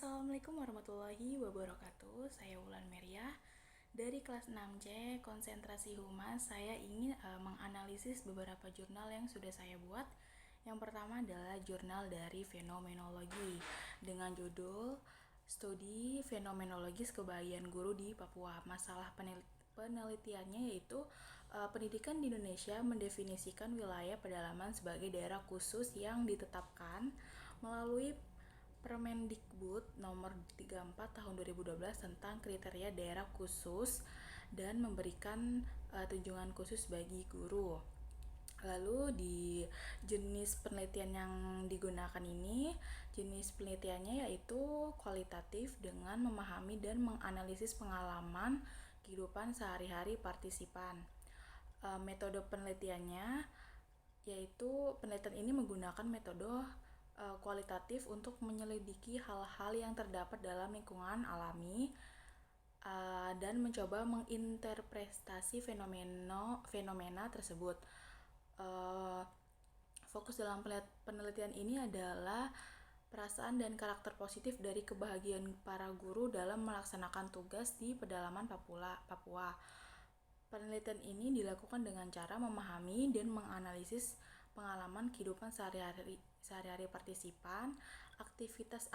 Assalamualaikum warahmatullahi wabarakatuh. Saya Wulan Meriah dari kelas 6C Konsentrasi Humas. Saya ingin menganalisis beberapa jurnal yang sudah saya buat. Yang pertama adalah jurnal dari fenomenologi dengan judul Studi Fenomenologis Kebahagiaan Guru di Papua. Masalah penelitiannya yaitu pendidikan di Indonesia mendefinisikan wilayah pedalaman sebagai daerah khusus yang ditetapkan melalui Permendikbud nomor 34 tahun 2012 tentang kriteria daerah khusus dan memberikan tunjangan khusus bagi guru. Lalu di jenis penelitian yang digunakan ini, jenis penelitiannya yaitu kualitatif dengan memahami dan menganalisis pengalaman kehidupan sehari-hari partisipan. Metode penelitiannya yaitu penelitian ini menggunakan metode kualitatif untuk menyelidiki hal-hal yang terdapat dalam lingkungan alami dan mencoba menginterpretasi fenomena tersebut. Fokus dalam penelitian ini adalah perasaan dan karakter positif dari kebahagiaan para guru dalam melaksanakan tugas di pedalaman Papua. Penelitian ini dilakukan dengan cara memahami dan menganalisis pengalaman kehidupan sehari-hari partisipan, aktivitas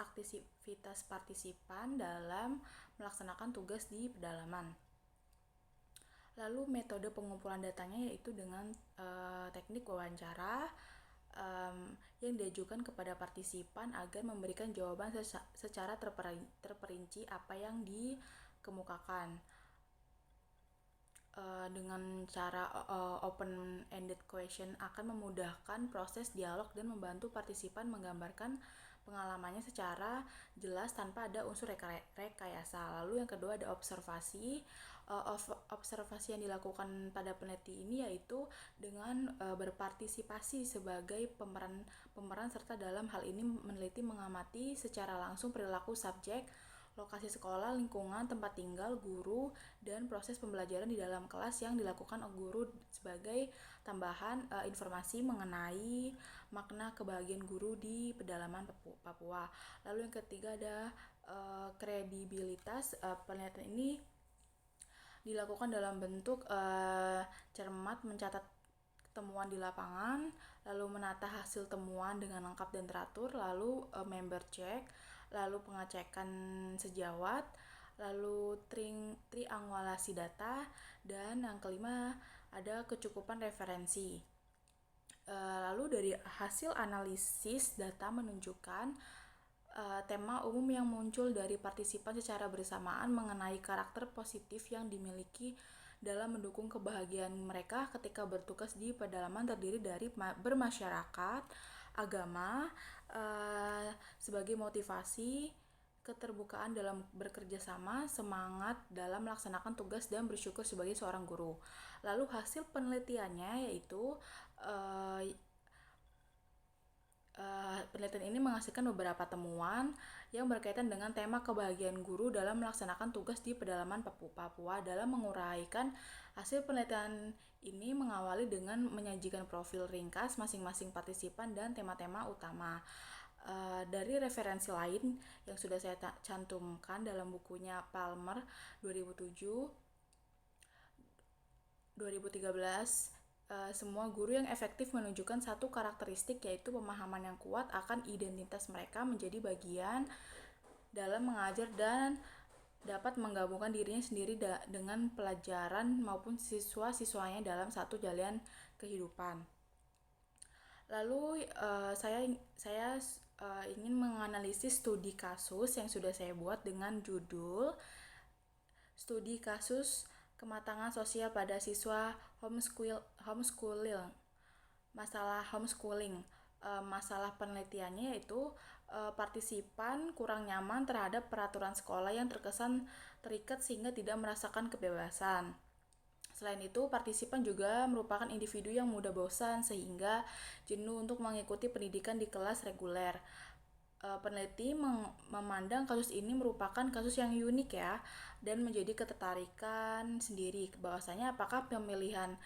partisipan dalam melaksanakan tugas di pedalaman. Lalu metode pengumpulan datanya yaitu dengan teknik wawancara yang diajukan kepada partisipan agar memberikan jawaban secara terperinci apa yang dikemukakan. Dengan cara open-ended question akan memudahkan proses dialog dan membantu partisipan menggambarkan pengalamannya secara jelas tanpa ada unsur rekayasa. Lalu yang kedua ada observasi. Observasi yang dilakukan pada peneliti ini yaitu dengan berpartisipasi sebagai pemeran serta dalam hal ini meneliti mengamati secara langsung perilaku subjek, lokasi sekolah, lingkungan, tempat tinggal, guru, dan proses pembelajaran di dalam kelas yang dilakukan guru sebagai tambahan informasi mengenai makna kebahagiaan guru di pedalaman Papua. Lalu yang ketiga ada kredibilitas. Penelitian ini dilakukan dalam bentuk cermat mencatat temuan di lapangan, lalu menata hasil temuan dengan lengkap dan teratur, lalu member check, lalu pengecekan sejawat, lalu triangulasi data, dan yang kelima ada kecukupan referensi. Lalu dari hasil analisis data menunjukkan tema umum yang muncul dari partisipan secara bersamaan mengenai karakter positif yang dimiliki dalam mendukung kebahagiaan mereka ketika bertugas di pedalaman terdiri dari bermasyarakat, agama, sebagai motivasi, keterbukaan dalam bekerja sama, semangat dalam melaksanakan tugas dan bersyukur sebagai seorang guru. Lalu hasil penelitiannya yaitu penelitian ini menghasilkan beberapa temuan yang berkaitan dengan tema kebahagiaan guru dalam melaksanakan tugas di pedalaman Papua. Dalam menguraikan hasil penelitian ini mengawali dengan menyajikan profil ringkas masing-masing partisipan dan tema-tema utama. Dari referensi lain yang sudah saya cantumkan dalam bukunya Palmer 2013, semua guru yang efektif menunjukkan satu karakteristik yaitu pemahaman yang kuat akan identitas mereka menjadi bagian dalam mengajar dan dapat menggabungkan dirinya sendiri dengan pelajaran maupun siswa-siswanya dalam satu jalan kehidupan. Lalu saya ingin menganalisis studi kasus yang sudah saya buat dengan judul Studi Kasus Kematangan Sosial pada Siswa Homeschooling. Masalah homeschooling. Masalah penelitiannya yaitu partisipan kurang nyaman terhadap peraturan sekolah yang terkesan terikat sehingga tidak merasakan kebebasan. Selain itu, partisipan juga merupakan individu yang mudah bosan sehingga jenuh untuk mengikuti pendidikan di kelas reguler. peneliti memandang kasus ini merupakan kasus yang unik ya, dan menjadi ketertarikan sendiri bahwasanya apakah pilihan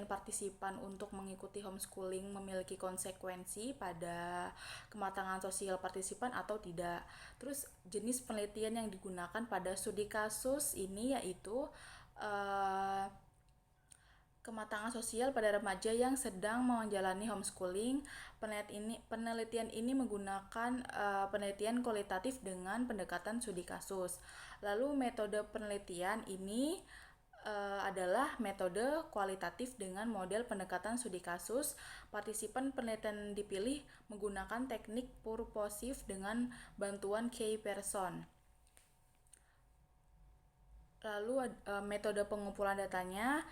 partisipan untuk mengikuti homeschooling memiliki konsekuensi pada kematangan sosial partisipan atau tidak. Terus jenis penelitian yang digunakan pada studi kasus ini yaitu kematangan sosial pada remaja yang sedang menjalani homeschooling. Penelitian ini menggunakan penelitian kualitatif dengan pendekatan studi kasus. Lalu metode penelitian ini adalah metode kualitatif dengan model pendekatan studi kasus. Partisipan penelitian dipilih menggunakan teknik purposif dengan bantuan key person. Lalu metode pengumpulan datanya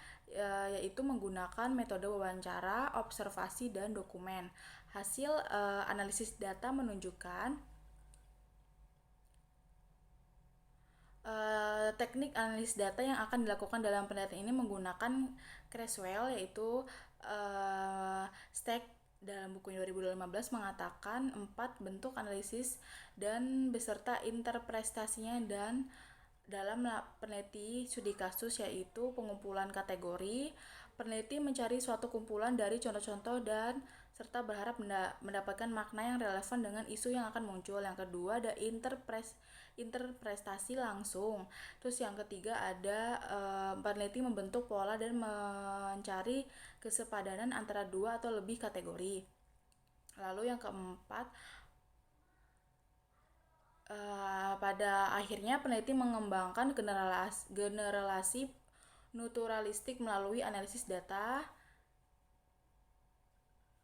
yaitu menggunakan metode wawancara, observasi, dan dokumen. Hasil analisis data menunjukkan teknik analisis data yang akan dilakukan dalam penelitian ini menggunakan Creswell, yaitu Stack dalam bukunya 2015 mengatakan 4 bentuk analisis dan beserta interpretasinya. Dan dalam peneliti studi kasus yaitu pengumpulan kategori, peneliti mencari suatu kumpulan dari contoh-contoh dan serta berharap mendapatkan makna yang relevan dengan isu yang akan muncul. Yang kedua ada interpretasi langsung. Terus yang ketiga ada peneliti membentuk pola dan mencari kesepadanan antara 2 atau lebih kategori. Lalu yang keempat, pada akhirnya peneliti mengembangkan generalisasi naturalistik melalui analisis data,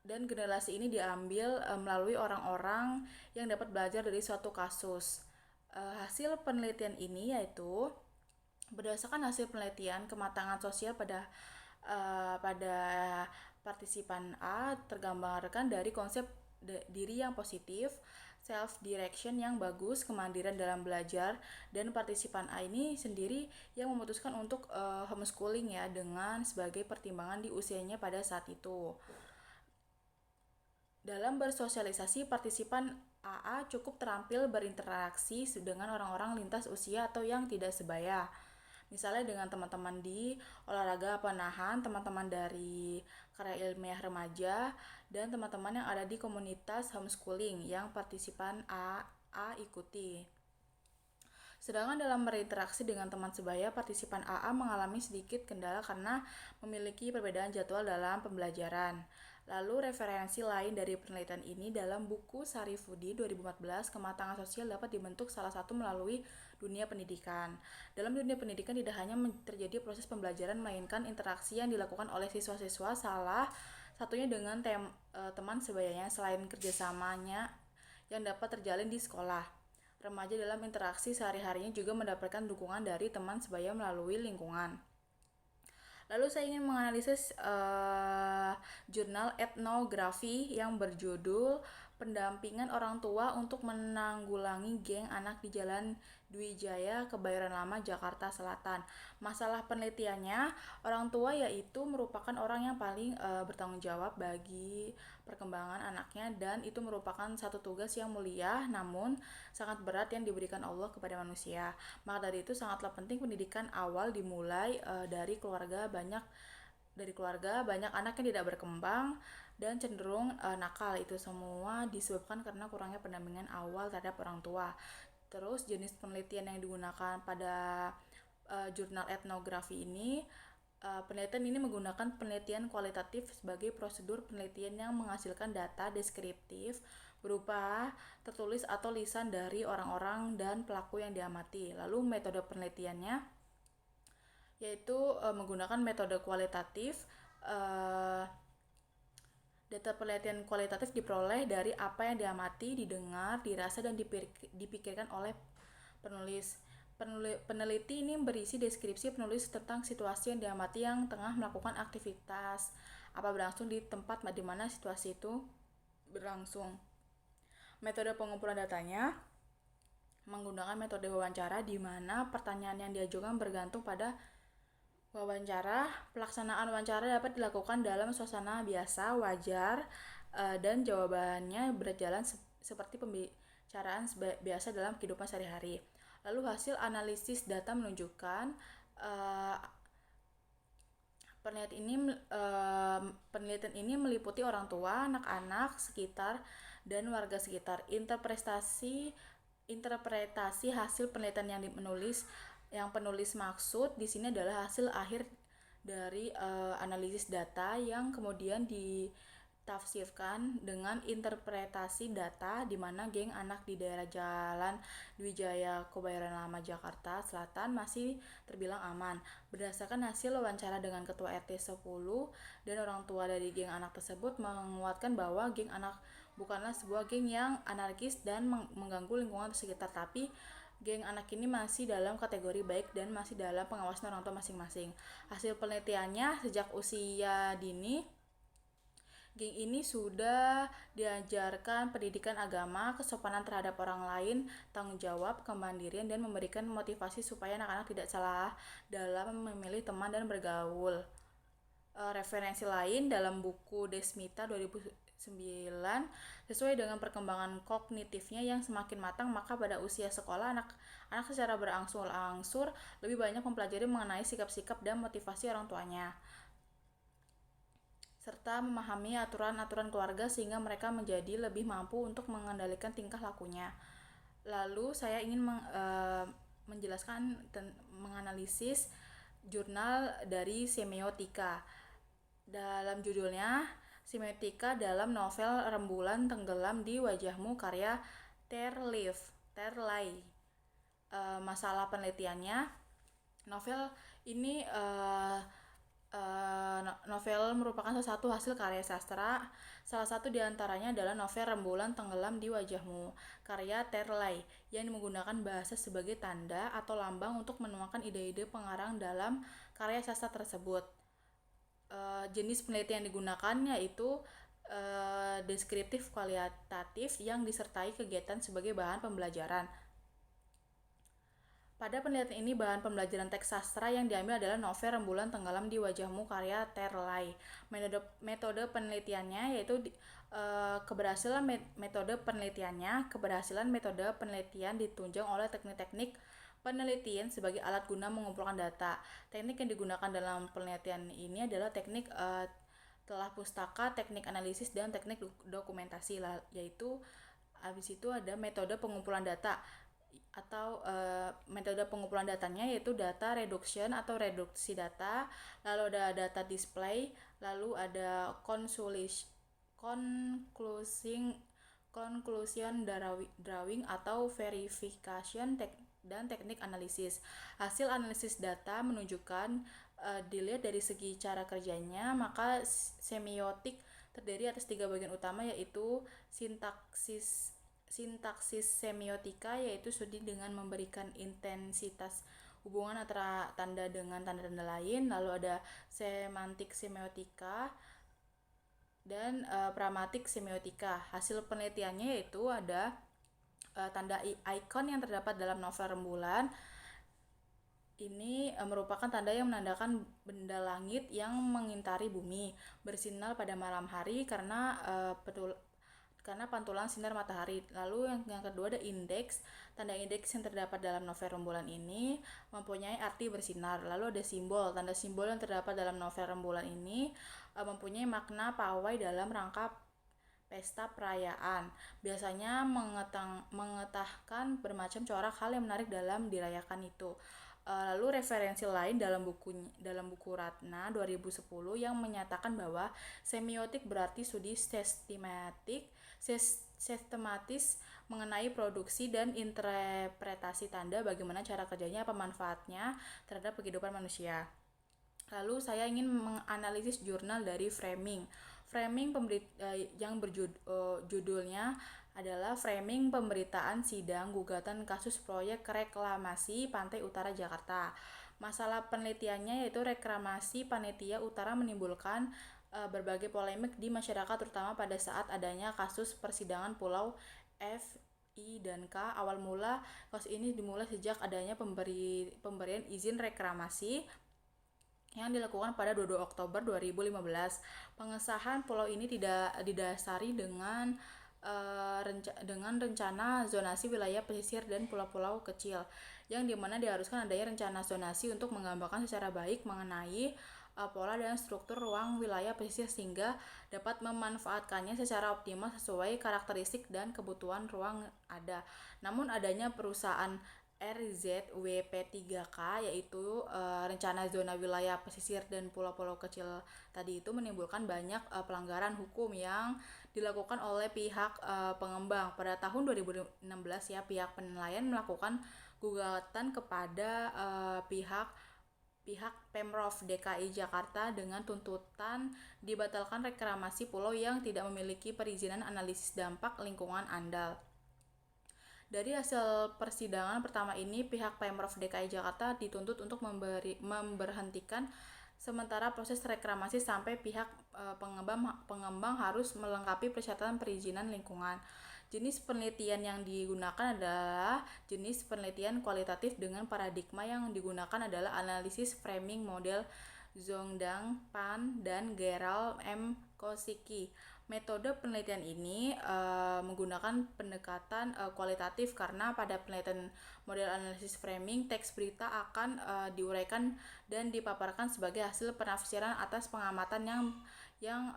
dan generasi ini diambil melalui orang-orang yang dapat belajar dari suatu kasus. Hasil penelitian ini yaitu berdasarkan hasil penelitian kematangan sosial pada partisipan A tergambarkan dari konsep diri yang positif, self-direction yang bagus, kemandirian dalam belajar, dan partisipan A ini sendiri yang memutuskan untuk homeschooling ya, dengan sebagai pertimbangan di usianya pada saat itu. Dalam bersosialisasi, partisipan AA cukup terampil berinteraksi dengan orang-orang lintas usia atau yang tidak sebaya. Misalnya dengan teman-teman di olahraga panahan, teman-teman dari karya ilmiah remaja, dan teman-teman yang ada di komunitas homeschooling yang partisipan AA ikuti. Sedangkan dalam berinteraksi dengan teman sebaya, partisipan AA mengalami sedikit kendala karena memiliki perbedaan jadwal dalam pembelajaran. Lalu referensi lain dari penelitian ini dalam buku Sarifudi 2014, kematangan sosial dapat dibentuk salah satu melalui dunia pendidikan. Dalam dunia pendidikan tidak hanya terjadi proses pembelajaran, melainkan interaksi yang dilakukan oleh siswa-siswa, salah satunya dengan teman sebayanya. Selain kerjasamanya yang dapat terjalin di sekolah, remaja dalam interaksi sehari-harinya juga mendapatkan dukungan dari teman sebaya melalui lingkungan. Lalu saya ingin menganalisis jurnal etnografi yang berjudul Pendampingan Orang Tua untuk Menanggulangi Geng Anak di Jalan Dwi Jaya, Kebayoran Lama, Jakarta Selatan. Masalah penelitiannya, orang tua yaitu merupakan orang yang paling bertanggung jawab bagi perkembangan anaknya, dan itu merupakan satu tugas yang mulia namun sangat berat yang diberikan Allah kepada manusia. Maka dari itu sangatlah penting pendidikan awal dimulai dari keluarga. Banyak anak yang tidak berkembang dan cenderung nakal. Itu semua disebabkan karena kurangnya pendampingan awal terhadap orang tua. Terus jenis penelitian yang digunakan pada jurnal etnografi ini, penelitian ini menggunakan penelitian kualitatif sebagai prosedur penelitian yang menghasilkan data deskriptif berupa tertulis atau lisan dari orang-orang dan pelaku yang diamati. Lalu metode penelitiannya yaitu menggunakan metode kualitatif. Data penelitian kualitatif diperoleh dari apa yang diamati, didengar, dirasa, dan dipikirkan oleh penulis. Peneliti ini berisi deskripsi penulis tentang situasi yang diamati yang tengah melakukan aktivitas apa berlangsung di tempat di mana situasi itu berlangsung. Metode pengumpulan datanya menggunakan metode wawancara, di mana pertanyaan yang diajukan bergantung pada wawancara. Pelaksanaan wawancara dapat dilakukan dalam suasana biasa, wajar, dan jawabannya berjalan seperti pembicaraan biasa dalam kehidupan sehari-hari. Lalu hasil analisis data menunjukkan penelitian ini meliputi orang tua, anak-anak sekitar, dan warga sekitar. Interpretasi hasil penelitian yang penulis maksud di sini adalah hasil akhir dari analisis data yang kemudian ditafsirkan dengan interpretasi data di mana geng anak di daerah Jalan Dwijaya Kebayoran Lama Jakarta Selatan masih terbilang aman. Berdasarkan hasil wawancara dengan ketua RT 10 dan orang tua dari geng anak tersebut menguatkan bahwa geng anak bukanlah sebuah geng yang anarkis dan mengganggu lingkungan sekitar, tapi geng anak ini masih dalam kategori baik dan masih dalam pengawasan orang tua masing-masing. Hasil penelitiannya, sejak usia dini, geng ini sudah diajarkan pendidikan agama, kesopanan terhadap orang lain, tanggung jawab, kemandirian, dan memberikan motivasi supaya anak-anak tidak salah dalam memilih teman dan bergaul. Referensi lain dalam buku Desmita 2009, sesuai dengan perkembangan kognitifnya yang semakin matang, maka pada usia sekolah anak secara berangsur-angsur lebih banyak mempelajari mengenai sikap-sikap dan motivasi orang tuanya, serta memahami aturan-aturan keluarga sehingga mereka menjadi lebih mampu untuk mengendalikan tingkah lakunya. Lalu saya ingin menjelaskan dan menganalisis jurnal dari semiotika. Dalam judulnya, semiotika dalam novel Rembulan Tenggelam di Wajahmu karya Terlai. Masalah penelitiannya, novel ini novel merupakan salah satu hasil karya sastra. Salah satu diantaranya adalah novel Rembulan Tenggelam di Wajahmu karya Terlai yang menggunakan bahasa sebagai tanda atau lambang untuk menuangkan ide-ide pengarang dalam karya sastra tersebut. Jenis penelitian yang digunakan yaitu deskriptif kualitatif yang disertai kegiatan sebagai bahan pembelajaran. Pada penelitian ini, bahan pembelajaran teks sastra yang diambil adalah novel Rembulan Tenggelam di Wajahmu karya Terlai. Metode penelitiannya yaitu keberhasilan metode penelitian ditunjang oleh teknik-teknik penelitian sebagai alat guna mengumpulkan data. Teknik yang digunakan dalam penelitian ini adalah teknik telah pustaka, teknik analisis, dan teknik dokumentasi, yaitu habis itu ada metode pengumpulan data atau metode pengumpulan datanya yaitu data reduction atau reduksi data, lalu ada data display, lalu ada conclusion drawing atau verification dan teknik analisis. Hasil analisis data menunjukkan dilihat dari segi cara kerjanya, maka semiotik terdiri atas 3 bagian utama, yaitu sintaksis semiotika, yaitu studi dengan memberikan intensitas hubungan antara tanda dengan tanda-tanda lain, lalu ada semantik semiotika dan pragmatik semiotika. Hasil penelitiannya yaitu ada tanda icon yang terdapat dalam novel Rembulan. Ini merupakan tanda yang menandakan benda langit yang mengitari bumi, bersinar pada malam hari karena pantulan sinar matahari. Lalu yang kedua ada indeks. Tanda indeks yang terdapat dalam novel Rembulan ini mempunyai arti bersinar. Lalu ada simbol. Tanda simbol yang terdapat dalam novel Rembulan ini mempunyai makna pawai dalam rangka pesta perayaan. Biasanya mengetahkan bermacam corak hal yang menarik dalam dirayakan itu. Lalu referensi lain dalam buku Ratna 2010 yang menyatakan bahwa semiotik berarti studi sistematis mengenai produksi dan interpretasi tanda, bagaimana cara kerjanya, apa manfaatnya terhadap kehidupan manusia. Lalu saya ingin menganalisis jurnal dari Framing yang judulnya adalah Framing Pemberitaan Sidang Gugatan Kasus Proyek Reklamasi Pantai Utara Jakarta. Masalah penelitiannya yaitu reklamasi Panitia Utara menimbulkan berbagai polemik di masyarakat, terutama pada saat adanya kasus persidangan Pulau F, I, dan K. Awal mula kasus ini dimulai sejak adanya pemberian izin reklamasi yang dilakukan pada 22 Oktober 2015. Pengesahan pulau ini tidak didasari dengan dengan rencana zonasi wilayah pesisir dan pulau-pulau kecil, yang dimana diharuskan adanya rencana zonasi untuk menggambarkan secara baik mengenai pola dan struktur ruang wilayah pesisir sehingga dapat memanfaatkannya secara optimal sesuai karakteristik dan kebutuhan ruang ada. Namun adanya perusahaan RZWP3K yaitu rencana zona wilayah pesisir dan pulau-pulau kecil tadi itu menimbulkan banyak pelanggaran hukum yang dilakukan oleh pihak pengembang. Pada tahun 2016 ya, pihak penilaian melakukan gugatan kepada pihak Pemprov DKI Jakarta dengan tuntutan dibatalkan reklamasi pulau yang tidak memiliki perizinan analisis dampak lingkungan ANDAL. Dari hasil persidangan pertama ini, pihak Pemprov DKI Jakarta dituntut untuk memberhentikan sementara proses reklamasi sampai pihak pengembang harus melengkapi persyaratan perizinan lingkungan. Jenis penelitian yang digunakan adalah jenis penelitian kualitatif dengan paradigma yang digunakan adalah analisis framing model Zongdang Pan dan Gerald M. Kosicki. Metode penelitian ini menggunakan pendekatan kualitatif karena pada penelitian model analisis framing, teks berita akan diuraikan dan dipaparkan sebagai hasil penafsiran atas pengamatan yang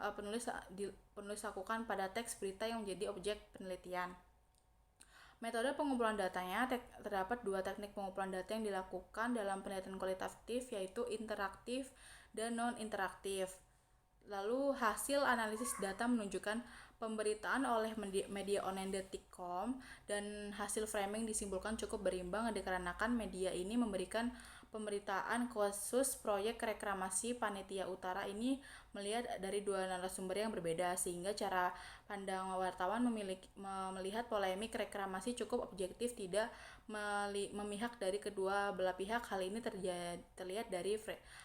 penulis lakukan pada teks berita yang menjadi objek penelitian. Metode pengumpulan datanya, terdapat dua teknik pengumpulan data yang dilakukan dalam penelitian kualitatif, yaitu interaktif dan non-interaktif. Lalu hasil analisis data menunjukkan pemberitaan oleh media online Detikcom dan hasil framing disimpulkan cukup berimbang dikarenakan media ini memberikan pemberitaan khusus proyek reklamasi Panitia Utara ini melihat dari dua narasumber yang berbeda, sehingga cara pandang wartawan melihat polemik reklamasi cukup objektif, tidak memihak dari kedua belah pihak. Hal ini terlihat dari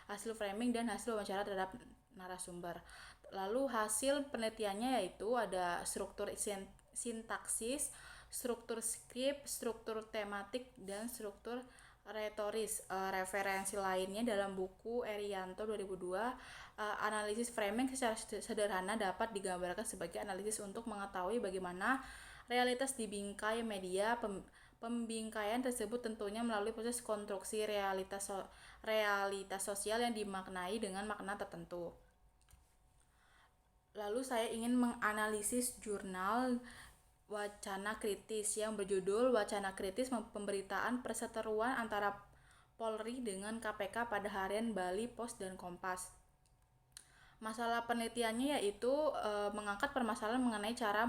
hasil framing dan hasil wawancara terhadap narasumber. Lalu hasil penelitiannya yaitu ada struktur sintaksis, struktur skrip, struktur tematik, dan struktur retoris. Referensi lainnya dalam buku Erianto 2002, analisis framing secara sederhana dapat digambarkan sebagai analisis untuk mengetahui bagaimana realitas di bingkai media. Pembingkaian tersebut tentunya melalui proses konstruksi realitas sosial yang dimaknai dengan makna tertentu. Lalu saya ingin menganalisis jurnal Wacana Kritis yang berjudul Wacana Kritis Pemberitaan Perseteruan Antara Polri dengan KPK pada harian Bali Post dan Kompas. Masalah penelitiannya yaitu mengangkat permasalahan mengenai cara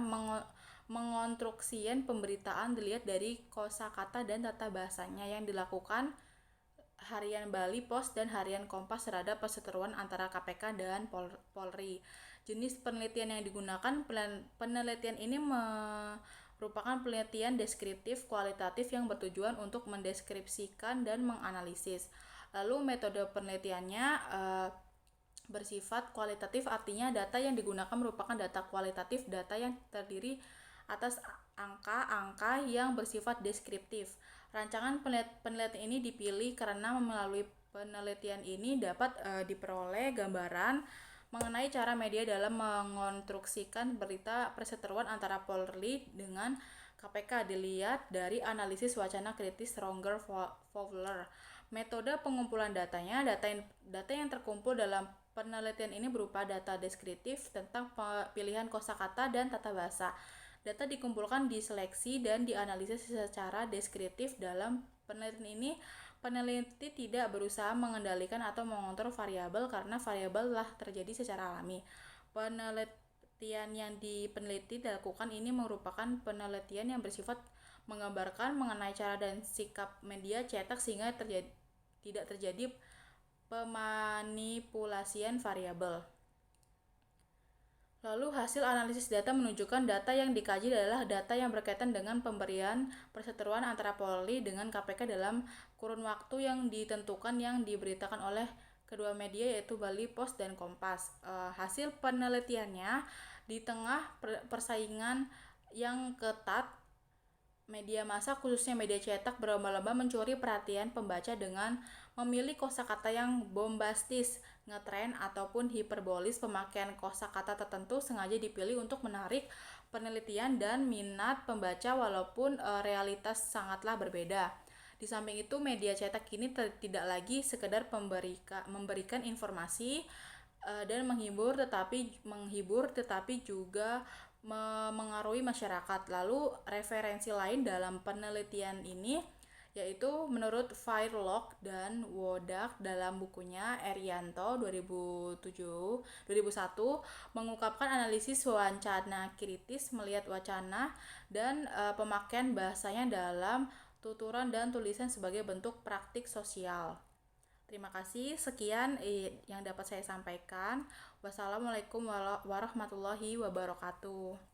mengonstruksian pemberitaan dilihat dari kosakata dan tata bahasanya yang dilakukan harian Bali Post dan harian Kompas terhadap perseteruan antara KPK dan Polri. Jenis penelitian yang digunakan, penelitian ini merupakan penelitian deskriptif kualitatif yang bertujuan untuk mendeskripsikan dan menganalisis. Lalu metode penelitiannya bersifat kualitatif, artinya data yang digunakan merupakan data kualitatif, data yang terdiri atas angka-angka yang bersifat deskriptif. Rancangan penelitian ini dipilih karena melalui penelitian ini dapat diperoleh gambaran mengenai cara media dalam mengonstruksikan berita perseteruan antara Polri dengan KPK dilihat dari analisis wacana kritis Stronger Fowler. Metode pengumpulan datanya, data yang terkumpul dalam penelitian ini berupa data deskriptif tentang pilihan kosakata dan tata bahasa. Data dikumpulkan, diseleksi, dan dianalisis secara deskriptif. Dalam penelitian ini, peneliti tidak berusaha mengendalikan atau mengontrol variabel karena variabel telah terjadi secara alami. Penelitian yang dipeliti dilakukan ini merupakan penelitian yang bersifat menggambarkan mengenai cara dan sikap media cetak sehingga tidak terjadi pemanipulasian variabel. Lalu hasil analisis data menunjukkan data yang dikaji adalah data yang berkaitan dengan pemberian perseteruan antara Polri dengan KPK dalam kurun waktu yang ditentukan yang diberitakan oleh kedua media yaitu Bali Post dan Kompas. Hasil penelitiannya di tengah persaingan yang ketat, media massa khususnya media cetak berlomba-lomba mencuri perhatian pembaca dengan memilih kosakata yang bombastis, ngetren ataupun hiperbolis. Pemakaian kosakata tertentu sengaja dipilih untuk menarik penelitian dan minat pembaca walaupun realitas sangatlah berbeda. Di samping itu, media cetak kini tidak lagi sekedar memberikan informasi dan menghibur tetapi juga mengaruhi masyarakat. Lalu referensi lain dalam penelitian ini yaitu menurut Firlock dan Wodak dalam bukunya Erianto 2001 mengungkapkan analisis wacana kritis melihat wacana dan pemakaian bahasanya dalam tuturan dan tulisan sebagai bentuk praktik sosial. Terima kasih, sekian yang dapat saya sampaikan. Wassalamualaikum warahmatullahi wabarakatuh.